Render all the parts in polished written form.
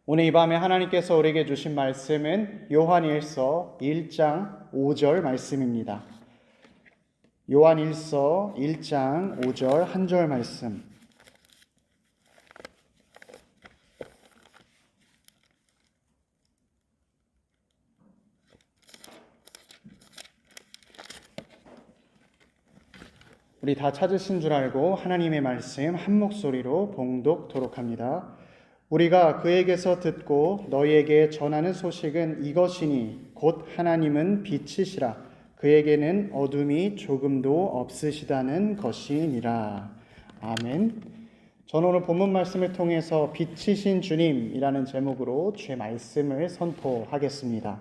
오늘 이 밤에 하나님께서 우리에게 주신 말씀은 요한일서 1장 5절 말씀입니다. 요한일서 1장 5절 한 절 말씀. 우리 다 찾으신 줄 알고 하나님의 말씀 한 목소리로 봉독토록 합니다. 우리가 그에게서 듣고 너희에게 전하는 소식은 이것이니 곧 하나님은 빛이시라 그에게는 어둠이 조금도 없으시다는 것이니라. 아멘. 저는 오늘 본문 말씀을 통해서 빛이신 주님이라는 제목으로 주의 말씀을 선포하겠습니다.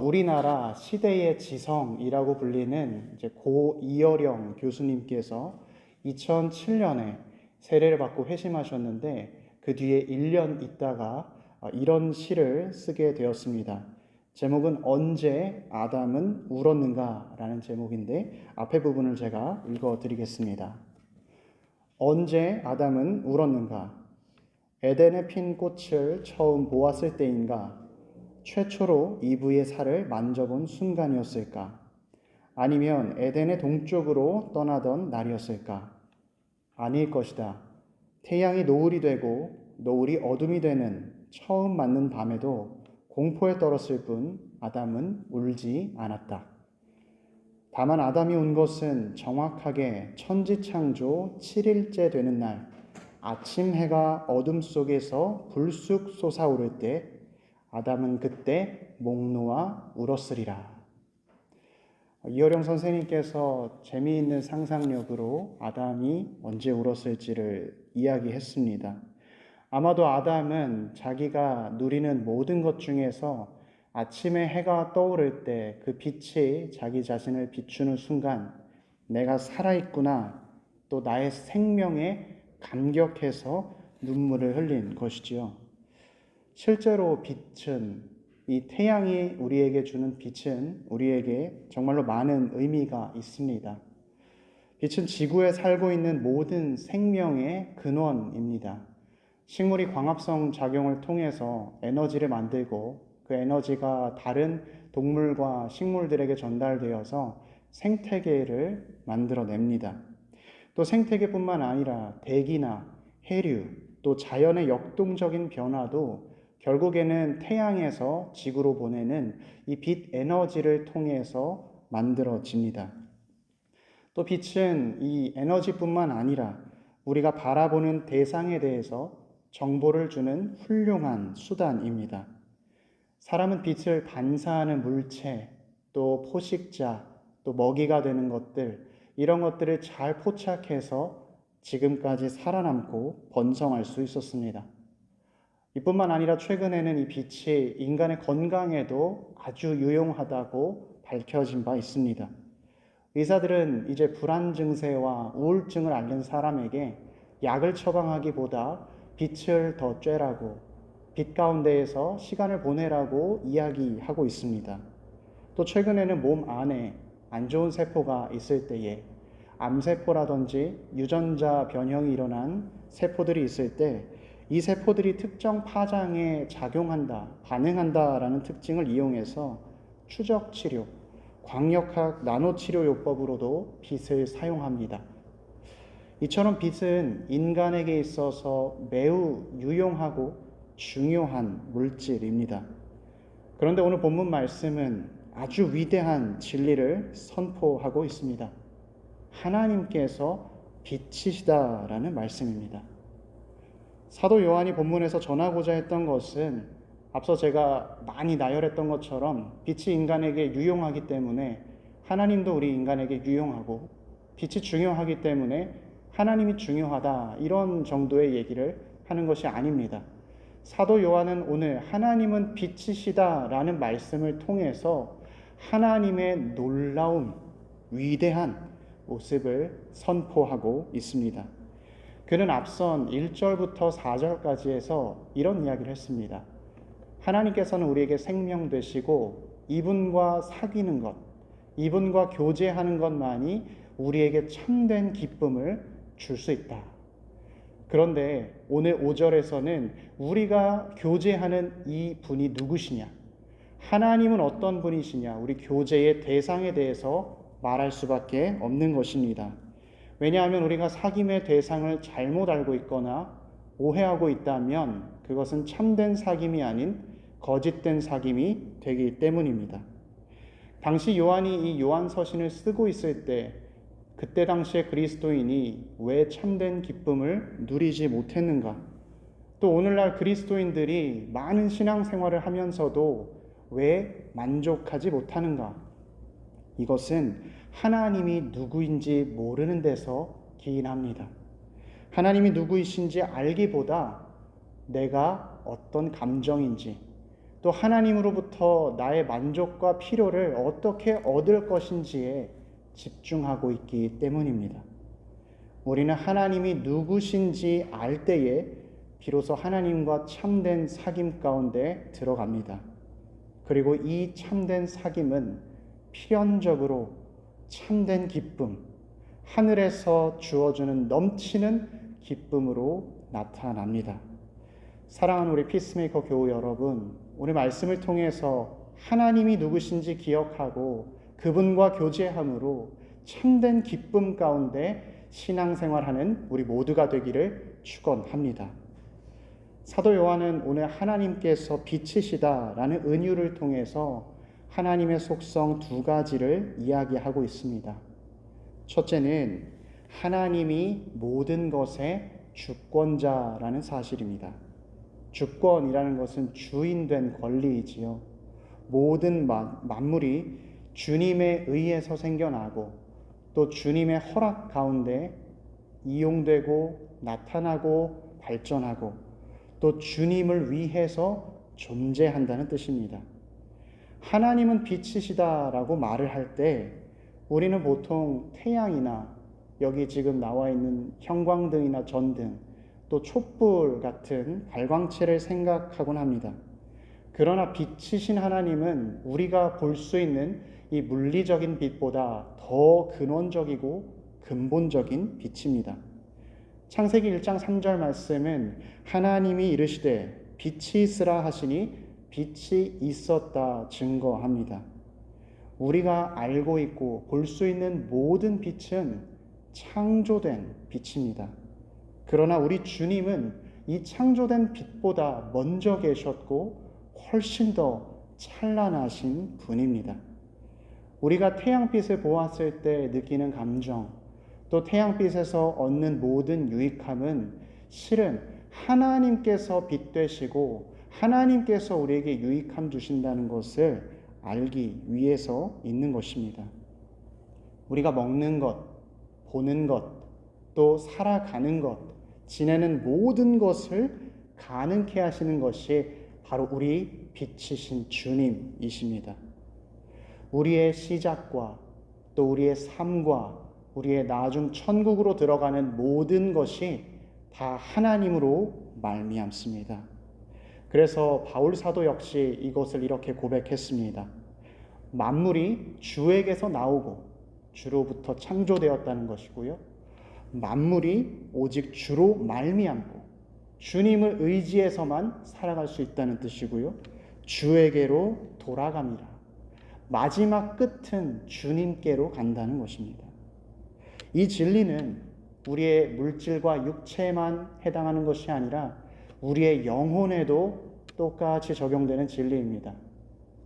우리나라 시대의 지성이라고 불리는 이제 고 이어령 교수님께서 2007년에 세례를 받고 회심하셨는데 그 뒤에 1년 있다가 이런 시를 쓰게 되었습니다. 제목은 언제 아담은 울었는가 라는 제목인데 앞에 부분을 제가 읽어드리겠습니다. 언제 아담은 울었는가? 에덴에 핀 꽃을 처음 보았을 때인가? 최초로 이브의 살을 만져본 순간이었을까? 아니면 에덴의 동쪽으로 떠나던 날이었을까? 아닐 것이다. 태양이 노을이 되고 노을이 어둠이 되는 처음 맞는 밤에도 공포에 떨었을 뿐 아담은 울지 않았다. 다만 아담이 운 것은 정확하게 천지창조 7일째 되는 날 아침 해가 어둠 속에서 불쑥 솟아오를 때 아담은 그때 목 놓아 울었으리라. 이어령 선생님께서 재미있는 상상력으로 아담이 언제 울었을지를 이야기했습니다. 아마도 아담은 자기가 누리는 모든 것 중에서 아침에 해가 떠오를 때 그 빛이 자기 자신을 비추는 순간 내가 살아있구나, 또 나의 생명에 감격해서 눈물을 흘린 것이지요. 실제로 빛은, 이 태양이 우리에게 주는 빛은 우리에게 정말로 많은 의미가 있습니다. 빛은 지구에 살고 있는 모든 생명의 근원입니다. 식물이 광합성 작용을 통해서 에너지를 만들고 그 에너지가 다른 동물과 식물들에게 전달되어서 생태계를 만들어냅니다. 또 생태계뿐만 아니라 대기나 해류, 또 자연의 역동적인 변화도 결국에는 태양에서 지구로 보내는 이 빛 에너지를 통해서 만들어집니다. 또 빛은 이 에너지뿐만 아니라 우리가 바라보는 대상에 대해서 정보를 주는 훌륭한 수단입니다. 사람은 빛을 반사하는 물체, 또 포식자, 또 먹이가 되는 것들, 이런 것들을 잘 포착해서 지금까지 살아남고 번성할 수 있었습니다. 이뿐만 아니라 최근에는 이 빛이 인간의 건강에도 아주 유용하다고 밝혀진 바 있습니다. 의사들은 이제 불안 증세와 우울증을 앓는 사람에게 약을 처방하기보다 빛을 더 쬐라고, 빛 가운데에서 시간을 보내라고 이야기하고 있습니다. 또 최근에는 몸 안에 안 좋은 세포가 있을 때에 암세포라든지 유전자 변형이 일어난 세포들이 있을 때 이 세포들이 특정 파장에 작용한다, 반응한다라는 특징을 이용해서 추적 치료, 광역학 나노 치료 요법으로도 빛을 사용합니다. 이처럼 빛은 인간에게 있어서 매우 유용하고 중요한 물질입니다. 그런데 오늘 본문 말씀은 아주 위대한 진리를 선포하고 있습니다. 하나님께서 빛이시다라는 말씀입니다. 사도 요한이 본문에서 전하고자 했던 것은 앞서 제가 많이 나열했던 것처럼 빛이 인간에게 유용하기 때문에 하나님도 우리 인간에게 유용하고 빛이 중요하기 때문에 하나님이 중요하다, 이런 정도의 얘기를 하는 것이 아닙니다. 사도 요한은 오늘 하나님은 빛이시다라는 말씀을 통해서 하나님의 놀라운 위대한 모습을 선포하고 있습니다. 그는 앞선 1절부터 4절까지 해서 이런 이야기를 했습니다. 하나님께서는 우리에게 생명 되시고 이분과 사귀는 것, 이분과 교제하는 것만이 우리에게 참된 기쁨을 줄 수 있다. 그런데 오늘 5절에서는 우리가 교제하는 이 분이 누구시냐, 하나님은 어떤 분이시냐, 우리 교제의 대상에 대해서 말할 수밖에 없는 것입니다. 왜냐하면 우리가 사귐의 대상을 잘못 알고 있거나 오해하고 있다면 그것은 참된 사귐이 아닌 거짓된 사귐이 되기 때문입니다. 당시 요한이 이 요한서신을 쓰고 있을 때 그때 당시에 그리스도인이 왜 참된 기쁨을 누리지 못했는가? 또 오늘날 그리스도인들이 많은 신앙생활을 하면서도 왜 만족하지 못하는가? 이것은 하나님이 누구인지 모르는 데서 기인합니다. 하나님이 누구이신지 알기보다 내가 어떤 감정인지, 또 하나님으로부터 나의 만족과 필요를 어떻게 얻을 것인지에 집중하고 있기 때문입니다. 우리는 하나님이 누구신지 알 때에 비로소 하나님과 참된 사귐 가운데 들어갑니다. 그리고 이 참된 사귐은 필연적으로 참된 기쁨, 하늘에서 주어주는 넘치는 기쁨으로 나타납니다. 사랑하는 우리 피스메이커 교우 여러분, 오늘 말씀을 통해서 하나님이 누구신지 기억하고 그분과 교제함으로 참된 기쁨 가운데 신앙생활하는 우리 모두가 되기를 축원합니다. 사도 요한은 오늘 하나님께서 빛이시다라는 은유를 통해서 하나님의 속성 두 가지를 이야기하고 있습니다. 첫째는 하나님이 모든 것의 주권자라는 사실입니다. 주권이라는 것은 주인된 권리이지요. 모든 만물이 주님에 의해서 생겨나고 또 주님의 허락 가운데 이용되고 나타나고 발전하고 또 주님을 위해서 존재한다는 뜻입니다. 하나님은 빛이시다라고 말을 할 때 우리는 보통 태양이나 여기 지금 나와 있는 형광등이나 전등, 또 촛불 같은 발광체를 생각하곤 합니다. 그러나 빛이신 하나님은 우리가 볼 수 있는 이 물리적인 빛보다 더 근원적이고 근본적인 빛입니다. 창세기 1장 3절 말씀은 하나님이 이르시되 빛이 있으라 하시니 빛이 있었다 증거합니다. 우리가 알고 있고 볼 수 있는 모든 빛은 창조된 빛입니다. 그러나 우리 주님은 이 창조된 빛보다 먼저 계셨고 훨씬 더 찬란하신 분입니다. 우리가 태양빛을 보았을 때 느끼는 감정, 또 태양빛에서 얻는 모든 유익함은 실은 하나님께서 빛 되시고 하나님께서 우리에게 유익함 주신다는 것을 알기 위해서 있는 것입니다. 우리가 먹는 것, 보는 것, 또 살아가는 것, 지내는 모든 것을 가능케 하시는 것이 바로 우리 빛이신 주님이십니다. 우리의 시작과 또 우리의 삶과 우리의 나중 천국으로 들어가는 모든 것이 다 하나님으로 말미암습니다. 그래서 바울 사도 역시 이것을 이렇게 고백했습니다. 만물이 주에게서 나오고 주로부터 창조되었다는 것이고요. 만물이 오직 주로 말미암고 주님을 의지해서만 살아갈 수 있다는 뜻이고요. 주에게로 돌아갑니다. 마지막 끝은 주님께로 간다는 것입니다. 이 진리는 우리의 물질과 육체만 해당하는 것이 아니라 우리의 영혼에도 똑같이 적용되는 진리입니다.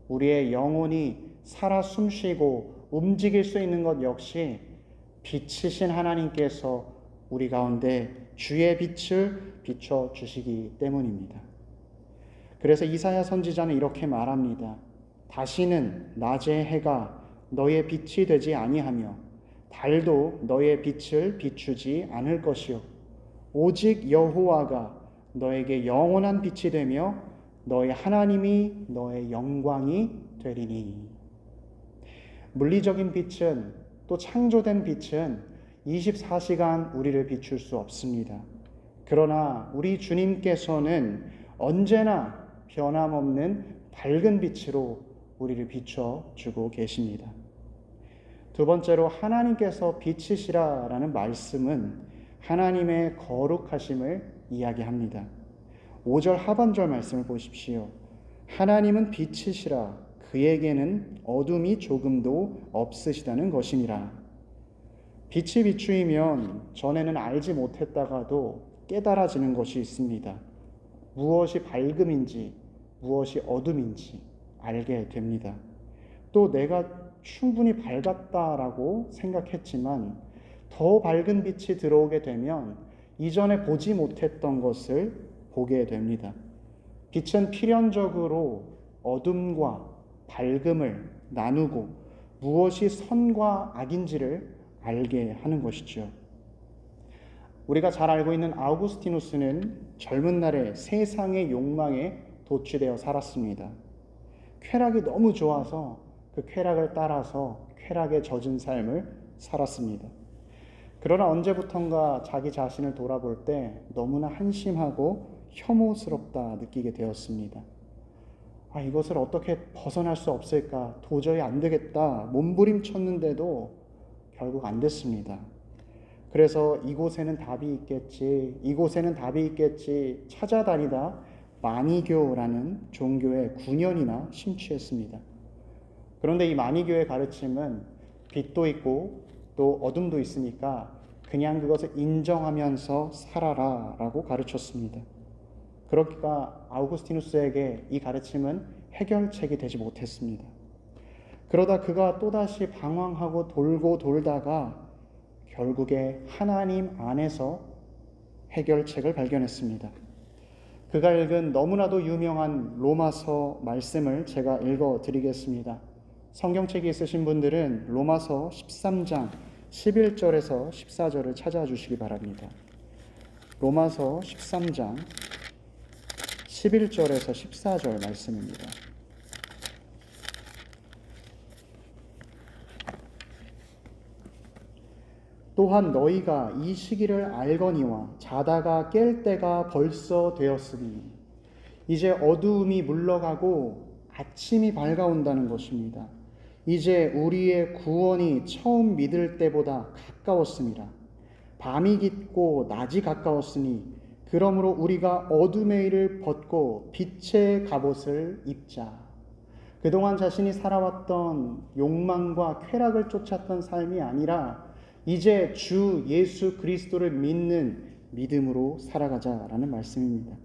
우리의 영혼이 살아 숨쉬고 움직일 수 있는 것 역시 빛이신 하나님께서 우리 가운데 주의 빛을 비춰주시기 때문입니다. 그래서 이사야 선지자는 이렇게 말합니다. 다시는 낮의 해가 너의 빛이 되지 아니하며 달도 너의 빛을 비추지 않을 것이요 오직 여호와가 너에게 영원한 빛이 되며 너의 하나님이 너의 영광이 되리니. 물리적인 빛은 또 창조된 빛은 24시간 우리를 비출 수 없습니다. 그러나 우리 주님께서는 언제나 변함없는 밝은 빛으로 우리를 비춰주고 계십니다. 두 번째로 하나님께서 빛이시라라는 말씀은 하나님의 거룩하심을 이야기합니다. 5절 하반절 말씀을 보십시오. 하나님은 빛이시라 그에게는 어둠이 조금도 없으시다는 것이니라. 빛이 비추이면 전에는 알지 못했다가도 깨달아지는 것이 있습니다. 무엇이 밝음인지 무엇이 어둠인지 알게 됩니다. 또 내가 충분히 밝았다라고 생각했지만 더 밝은 빛이 들어오게 되면 이전에 보지 못했던 것을 보게 됩니다. 빛은 필연적으로 어둠과 밝음을 나누고 무엇이 선과 악인지를 알게 하는 것이죠. 우리가 잘 알고 있는 아우구스티누스는 젊은 날에 세상의 욕망에 도취되어 살았습니다. 쾌락이 너무 좋아서 그 쾌락을 따라서 쾌락에 젖은 삶을 살았습니다. 그러나 언제부턴가 자기 자신을 돌아볼 때 너무나 한심하고 혐오스럽다 느끼게 되었습니다. 이것을 어떻게 벗어날 수 없을까? 도저히 안 되겠다. 몸부림쳤는데도 결국 안 됐습니다. 그래서 이곳에는 답이 있겠지, 이곳에는 답이 있겠지 찾아다니다 마니교라는 종교에 9년이나 심취했습니다. 그런데 이 마니교의 가르침은 빛도 있고 또 어둠도 있으니까 그냥 그것을 인정하면서 살아라 라고 가르쳤습니다. 그러니까 아우구스티누스에게 이 가르침은 해결책이 되지 못했습니다. 그러다 그가 또다시 방황하고 돌고 돌다가 결국에 하나님 안에서 해결책을 발견했습니다. 그가 읽은 너무나도 유명한 로마서 말씀을 제가 읽어드리겠습니다. 성경책이 있으신 분들은 로마서 13장 11절에서 14절을 찾아주시기 바랍니다. 로마서 13장 11절에서 14절 말씀입니다. 또한 너희가 이 시기를 알거니와 자다가 깰 때가 벌써 되었으니 이제 어두움이 물러가고 아침이 밝아온다는 것입니다. 이제 우리의 구원이 처음 믿을 때보다 가까웠습니다. 밤이 깊고 낮이 가까웠으니 그러므로 우리가 어둠의 일을 벗고 빛의 갑옷을 입자. 그동안 자신이 살아왔던 욕망과 쾌락을 쫓았던 삶이 아니라 이제 주 예수 그리스도를 믿는 믿음으로 살아가자라는 말씀입니다.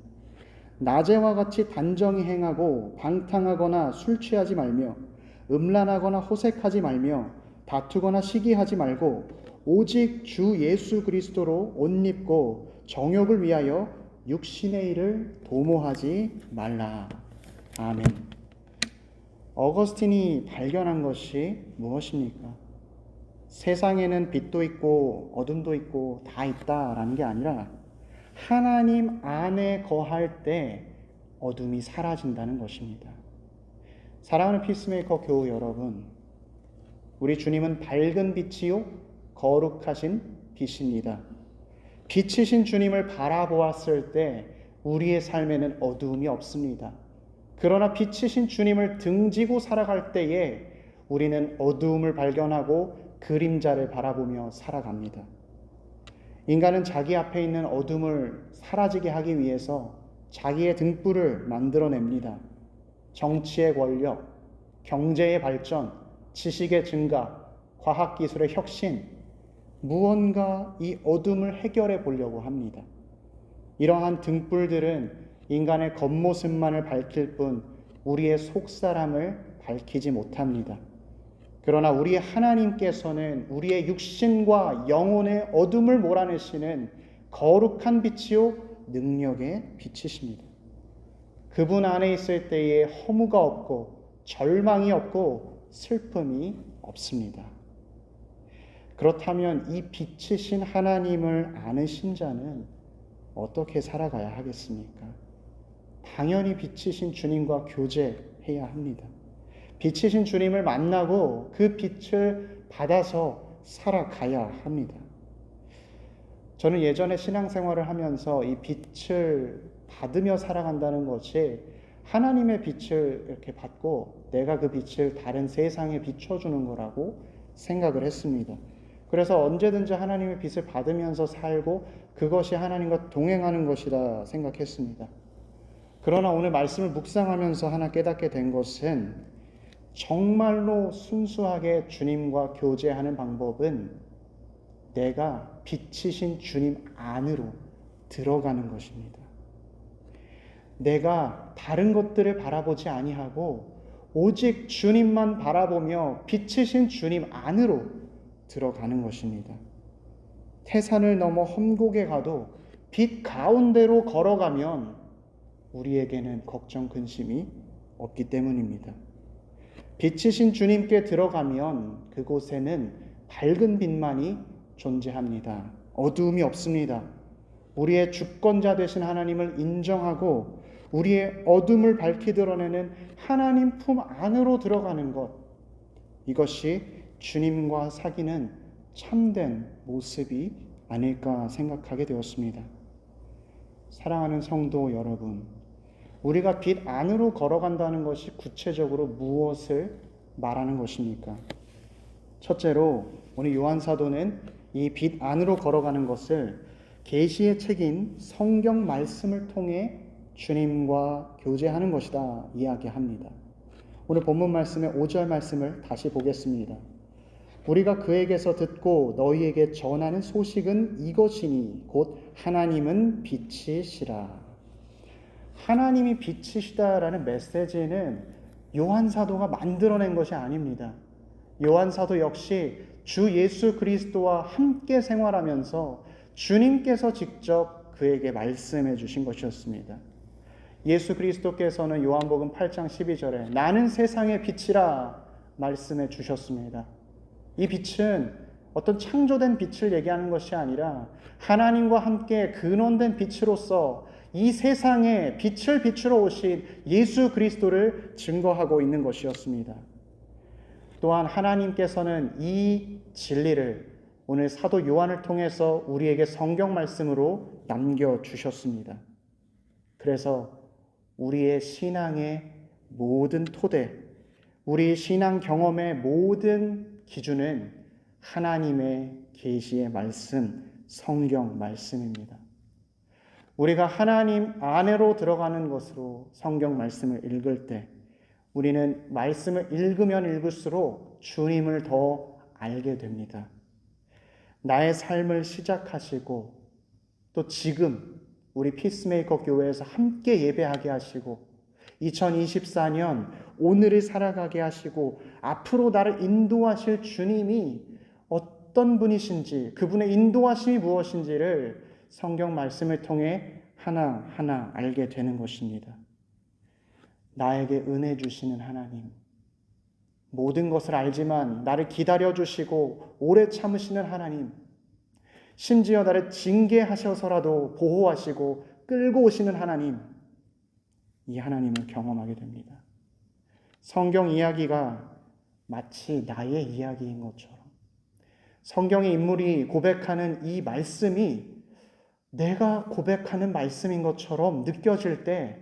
낮에와 같이 단정히 행하고 방탕하거나 술 취하지 말며 음란하거나 호색하지 말며 다투거나 시기하지 말고 오직 주 예수 그리스도로 옷 입고 정욕을 위하여 육신의 일을 도모하지 말라. 아멘. 어거스틴이 발견한 것이 무엇입니까? 세상에는 빛도 있고 어둠도 있고 다 있다라는 게 아니라 하나님 안에 거할 때 어둠이 사라진다는 것입니다. 사랑하는 피스메이커 교우 여러분, 우리 주님은 밝은 빛이요 거룩하신 빛입니다. 빛이신 주님을 바라보았을 때 우리의 삶에는 어두움이 없습니다. 그러나 빛이신 주님을 등지고 살아갈 때에 우리는 어두움을 발견하고 그림자를 바라보며 살아갑니다. 인간은 자기 앞에 있는 어둠을 사라지게 하기 위해서 자기의 등불을 만들어냅니다. 정치의 권력, 경제의 발전, 지식의 증가, 과학기술의 혁신, 무언가 이 어둠을 해결해 보려고 합니다. 이러한 등불들은 인간의 겉모습만을 밝힐 뿐 우리의 속사람을 밝히지 못합니다. 그러나 우리 하나님께서는 우리의 육신과 영혼의 어둠을 몰아내시는 거룩한 빛이요 능력의 빛이십니다. 그분 안에 있을 때에 허무가 없고 절망이 없고 슬픔이 없습니다. 그렇다면 이 빛이신 하나님을 아는 신자는 어떻게 살아가야 하겠습니까? 당연히 빛이신 주님과 교제해야 합니다. 빛이신 주님을 만나고 그 빛을 받아서 살아가야 합니다. 저는 예전에 신앙생활을 하면서 이 빛을 받으며 살아간다는 것이 하나님의 빛을 이렇게 받고 내가 그 빛을 다른 세상에 비춰주는 거라고 생각을 했습니다. 그래서 언제든지 하나님의 빛을 받으면서 살고 그것이 하나님과 동행하는 것이다 생각했습니다. 그러나 오늘 말씀을 묵상하면서 하나 깨닫게 된 것은 정말로 순수하게 주님과 교제하는 방법은 내가 빛이신 주님 안으로 들어가는 것입니다. 내가 다른 것들을 바라보지 아니하고 오직 주님만 바라보며 빛이신 주님 안으로 들어가는 것입니다. 태산을 넘어 험곡에 가도 빛 가운데로 걸어가면 우리에게는 걱정 근심이 없기 때문입니다. 빛이신 주님께 들어가면 그곳에는 밝은 빛만이 존재합니다. 어두움이 없습니다. 우리의 주권자 되신 하나님을 인정하고 우리의 어둠을 밝히 드러내는 하나님 품 안으로 들어가는 것, 이것이 주님과 사귀는 참된 모습이 아닐까 생각하게 되었습니다. 사랑하는 성도 여러분, 우리가 빛 안으로 걸어간다는 것이 구체적으로 무엇을 말하는 것입니까? 첫째로 오늘 요한 사도는 이 빛 안으로 걸어가는 것을 계시의 책인 성경 말씀을 통해 주님과 교제하는 것이다 이야기합니다. 오늘 본문 말씀의 5절 말씀을 다시 보겠습니다. 우리가 그에게서 듣고 너희에게 전하는 소식은 이것이니 곧 하나님은 빛이시라. 하나님이 빛이시다라는 메시지는 요한 사도가 만들어낸 것이 아닙니다. 요한 사도 역시 주 예수 그리스도와 함께 생활하면서 주님께서 직접 그에게 말씀해 주신 것이었습니다. 예수 그리스도께서는 요한복음 8장 12절에 나는 세상의 빛이라 말씀해 주셨습니다. 이 빛은 어떤 창조된 빛을 얘기하는 것이 아니라 하나님과 함께 근원된 빛으로서 이 세상에 빛을 비추러 오신 예수 그리스도를 증거하고 있는 것이었습니다. 또한 하나님께서는 이 진리를 오늘 사도 요한을 통해서 우리에게 성경 말씀으로 남겨주셨습니다. 그래서 우리의 신앙의 모든 토대, 우리 신앙 경험의 모든 기준은 하나님의 계시의 말씀, 성경 말씀입니다. 우리가 하나님 안으로 들어가는 것으로 성경 말씀을 읽을 때 우리는 말씀을 읽으면 읽을수록 주님을 더 알게 됩니다. 나의 삶을 시작하시고 또 지금 우리 피스메이커 교회에서 함께 예배하게 하시고 2024년 오늘을 살아가게 하시고 앞으로 나를 인도하실 주님이 어떤 분이신지, 그분의 인도하심이 무엇인지를 성경 말씀을 통해 하나하나 알게 되는 것입니다. 나에게 은혜 주시는 하나님, 모든 것을 알지만 나를 기다려주시고 오래 참으시는 하나님, 심지어 나를 징계하셔서라도 보호하시고 끌고 오시는 하나님, 이 하나님을 경험하게 됩니다. 성경 이야기가 마치 나의 이야기인 것처럼, 성경의 인물이 고백하는 이 말씀이 내가 고백하는 말씀인 것처럼 느껴질 때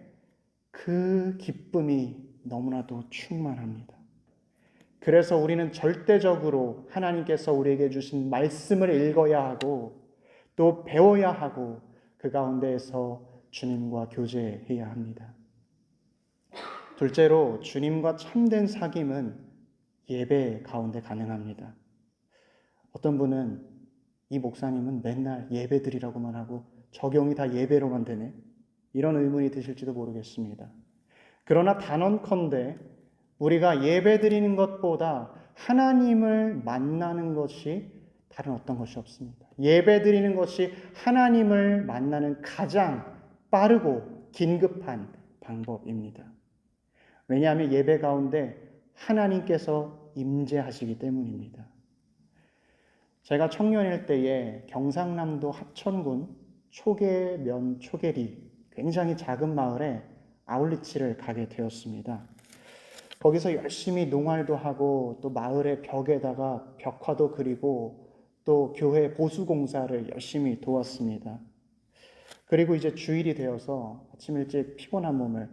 그 기쁨이 너무나도 충만합니다. 그래서 우리는 절대적으로 하나님께서 우리에게 주신 말씀을 읽어야 하고 또 배워야 하고 그 가운데에서 주님과 교제해야 합니다. 둘째로 주님과 참된 사귐은 예배 가운데 가능합니다. 어떤 분은 이 목사님은 맨날 예배드리라고만 하고 적용이 다 예배로만 되네, 이런 의문이 드실지도 모르겠습니다. 그러나 단언컨대 우리가 예배드리는 것보다 하나님을 만나는 것이 다른 어떤 것이 없습니다. 예배드리는 것이 하나님을 만나는 가장 빠르고 긴급한 방법입니다. 왜냐하면 예배 가운데 하나님께서 임재하시기 때문입니다. 제가 청년일 때에 경상남도 합천군 초계면 초계리, 굉장히 작은 마을에 아울리치를 가게 되었습니다. 거기서 열심히 농활도 하고 또 마을의 벽에다가 벽화도 그리고 또 교회 보수공사를 열심히 도왔습니다. 그리고 이제 주일이 되어서 아침 일찍 피곤한 몸을,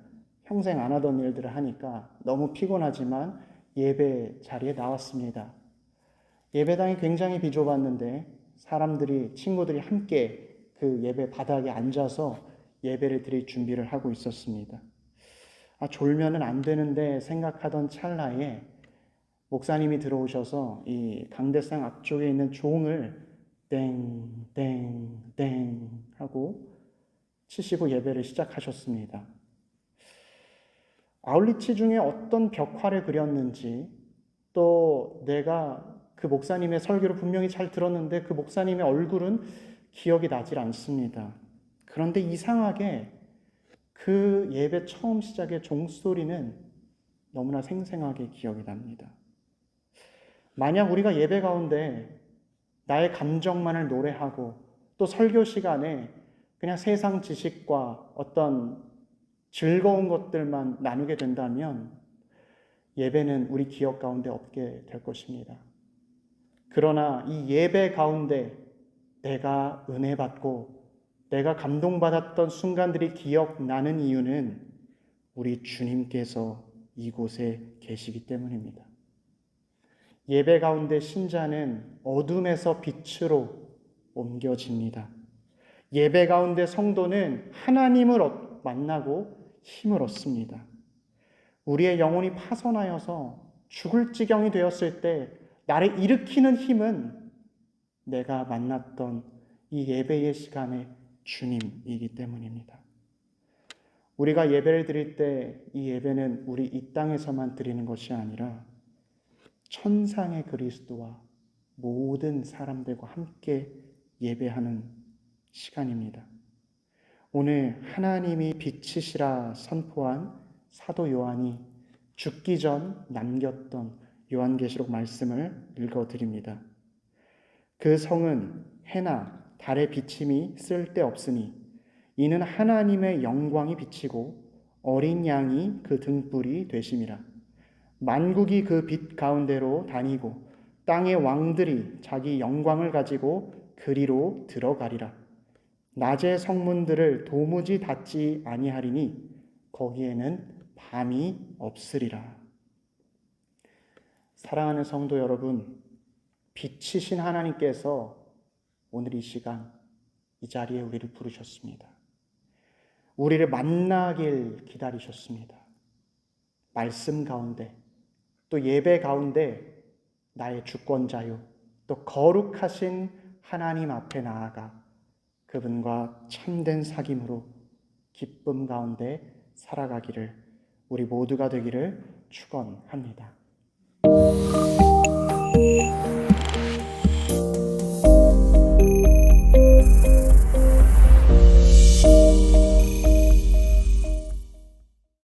평생 안 하던 일들을 하니까 너무 피곤하지만 예배 자리에 나왔습니다. 예배당이 굉장히 비좁았는데 친구들이 함께 그 예배 바닥에 앉아서 예배를 드릴 준비를 하고 있었습니다. 졸면은 안 되는데 생각하던 찰나에 목사님이 들어오셔서 이 강대상 앞쪽에 있는 종을 땡, 땡, 땡 하고 치시고 예배를 시작하셨습니다. 아울리치 중에 어떤 벽화를 그렸는지, 또 내가 그 목사님의 설교를 분명히 잘 들었는데 그 목사님의 얼굴은 기억이 나질 않습니다. 그런데 이상하게 그 예배 처음 시작의 종소리는 너무나 생생하게 기억이 납니다. 만약 우리가 예배 가운데 나의 감정만을 노래하고 또 설교 시간에 그냥 세상 지식과 어떤 즐거운 것들만 나누게 된다면 예배는 우리 기억 가운데 없게 될 것입니다. 그러나 이 예배 가운데 내가 은혜 받고 내가 감동받았던 순간들이 기억나는 이유는 우리 주님께서 이곳에 계시기 때문입니다. 예배 가운데 신자는 어둠에서 빛으로 옮겨집니다. 예배 가운데 성도는 하나님을 만나고 힘을 얻습니다. 우리의 영혼이 파손하여서 죽을 지경이 되었을 때 나를 일으키는 힘은 내가 만났던 이 예배의 시간에 주님이기 때문입니다. 우리가 예배를 드릴 때 이 예배는 우리 이 땅에서만 드리는 것이 아니라 천상의 그리스도와 모든 사람들과 함께 예배하는 시간입니다. 오늘 하나님이 빛이시라 선포한 사도 요한이 죽기 전 남겼던 요한계시록 말씀을 읽어드립니다. 그 성은 해나 달의 비침이 쓸데없으니 이는 하나님의 영광이 비치고 어린 양이 그 등불이 되심이라. 만국이 그 빛 가운데로 다니고 땅의 왕들이 자기 영광을 가지고 그리로 들어가리라. 낮의 성문들을 도무지 닫지 아니하리니 거기에는 밤이 없으리라. 사랑하는 성도 여러분, 빛이신 하나님께서 오늘 이 시간 이 자리에 우리를 부르셨습니다. 우리를 만나길 기다리셨습니다. 말씀 가운데 또 예배 가운데 나의 주권자요 또 거룩하신 하나님 앞에 나아가 그분과 참된 사귐으로 기쁨 가운데 살아가기를 우리 모두가 되기를 축원합니다.